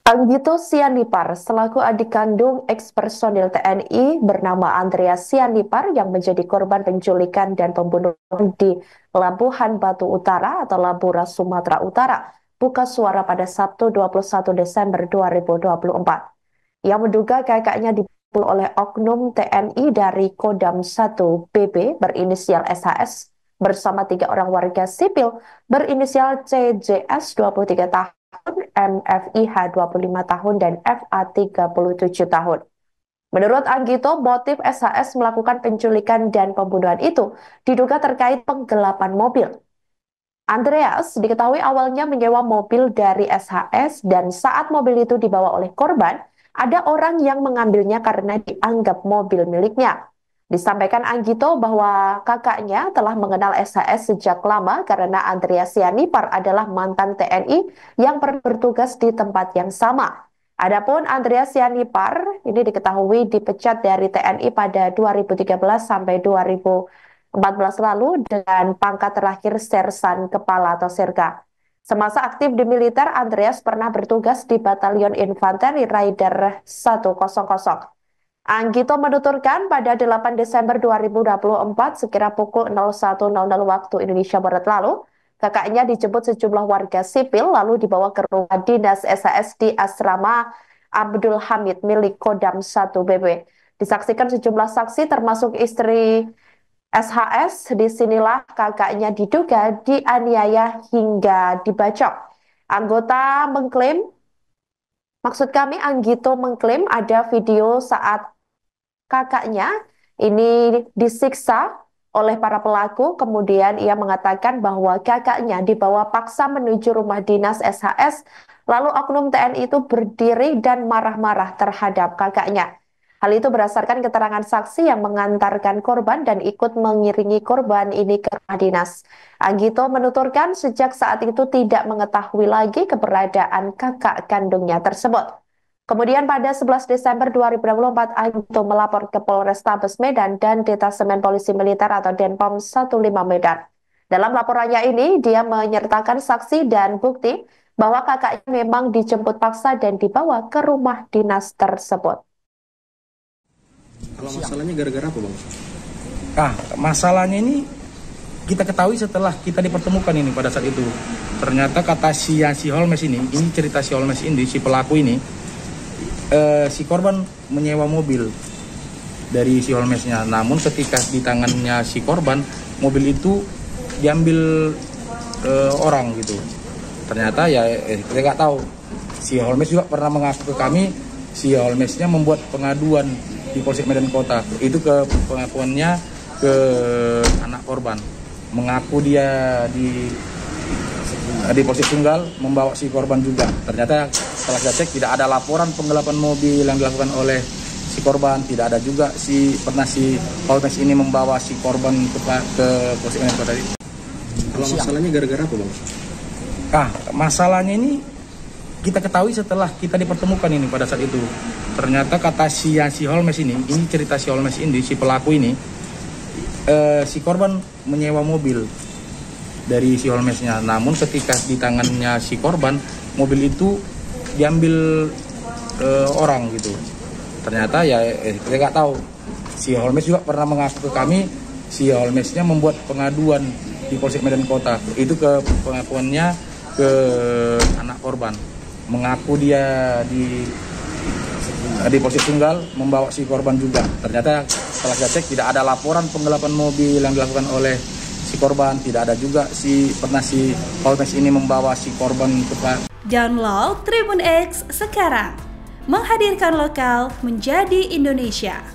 Anggito Sianipar selaku adik kandung ex-personil TNI bernama Andreas Sianipar yang menjadi korban penculikan dan pembunuhan di Labuhan Batu Utara atau Labura, Sumatera Utara, buka suara pada Sabtu 21 Desember 2024. Ia menduga kakaknya dipukul oleh oknum TNI dari Kodam 1 BB berinisial SHS bersama 3 orang warga sipil berinisial CJS 23 tahun, MFIH 25 tahun, dan FA 37 tahun. Menurut Anggito, motif SHS melakukan penculikan dan pembunuhan itu diduga terkait penggelapan mobil. Andreas diketahui awalnya menyewa mobil dari SHS dan saat mobil itu dibawa oleh korban, ada orang yang mengambilnya karena dianggap mobil miliknya. Disampaikan Anggito bahwa kakaknya telah mengenal SHS sejak lama karena Andreas Sianipar adalah mantan TNI yang pernah bertugas di tempat yang sama. Adapun Andreas Sianipar ini diketahui dipecat dari TNI pada 2013 sampai 2014 lalu dengan pangkat terakhir Sersan Kepala atau Serka. Semasa aktif di militer, Andreas pernah bertugas di Batalion Infanteri Raider 100. Anggito menuturkan pada 8 Desember 2024 sekira pukul 01.00 waktu Indonesia Barat lalu, kakaknya dijemput sejumlah warga sipil lalu dibawa ke rumah dinas SHS di Asrama Abdul Hamid milik Kodam 1 BB. Disaksikan sejumlah saksi termasuk istri SHS, disinilah kakaknya diduga dianiaya hingga dibacok. Anggito mengklaim ada video saat kakaknya ini disiksa oleh para pelaku. Kemudian ia mengatakan bahwa kakaknya dibawa paksa menuju rumah dinas SHS, lalu oknum TNI itu berdiri dan marah-marah terhadap kakaknya. Hal itu berdasarkan keterangan saksi yang mengantarkan korban dan ikut mengiringi korban ini ke rumah dinas. Anggito menuturkan sejak saat itu tidak mengetahui lagi keberadaan kakak kandungnya tersebut. Kemudian pada 11 Desember 2024, Anggito melapor ke Polrestabes Medan dan Detasemen Polisi Militer atau Denpom 15 Medan. Dalam laporannya ini, dia menyertakan saksi dan bukti bahwa kakaknya memang dijemput paksa dan dibawa ke rumah dinas tersebut. Kalau masalahnya gara-gara apa, Bang? Masalahnya ini kita ketahui setelah kita dipertemukan ini pada saat itu. Ternyata kata si Holmes ini cerita si Holmes ini, si pelaku ini, si korban menyewa mobil dari si Holmesnya. Namun ketika di tangannya si korban, mobil itu diambil orang gitu. Ternyata ya kita nggak tahu. Si Holmes juga pernah mengaku ke kami, si Holmesnya membuat pengaduan di Polsek Medan Kota. Itu ke pengakuannya ke anak korban. Mengaku dia di Polsek Tunggal membawa si korban juga. Ternyata setelah kita cek tidak ada laporan penggelapan mobil yang dilakukan oleh si korban. Tidak ada juga si Holmes ini membawa si korban ke Polsek Medan Kota. Kalau masalahnya gara-gara apa, Bang? Masalahnya ini kita ketahui setelah kita dipertemukan ini pada saat itu. Ternyata kata si Holmes ini cerita si Holmes ini, si pelaku ini, si korban menyewa mobil dari si Holmesnya. Namun ketika di tangannya si korban, mobil itu diambil orang gitu. Ternyata ya kita nggak tahu. Si Holmes juga pernah mengaku ke kami, si Holmesnya membuat pengaduan di Polsek Medan Kota. Itu ke pengakuannya ke anak korban. Mengaku dia di Polsek Tunggal membawa si korban juga. Ternyata setelah kita cek tidak ada laporan penggelapan mobil yang dilakukan oleh si korban. Tidak ada juga si Holmes ini membawa si korban ke Download Tribun X sekarang, menghadirkan lokal menjadi Indonesia.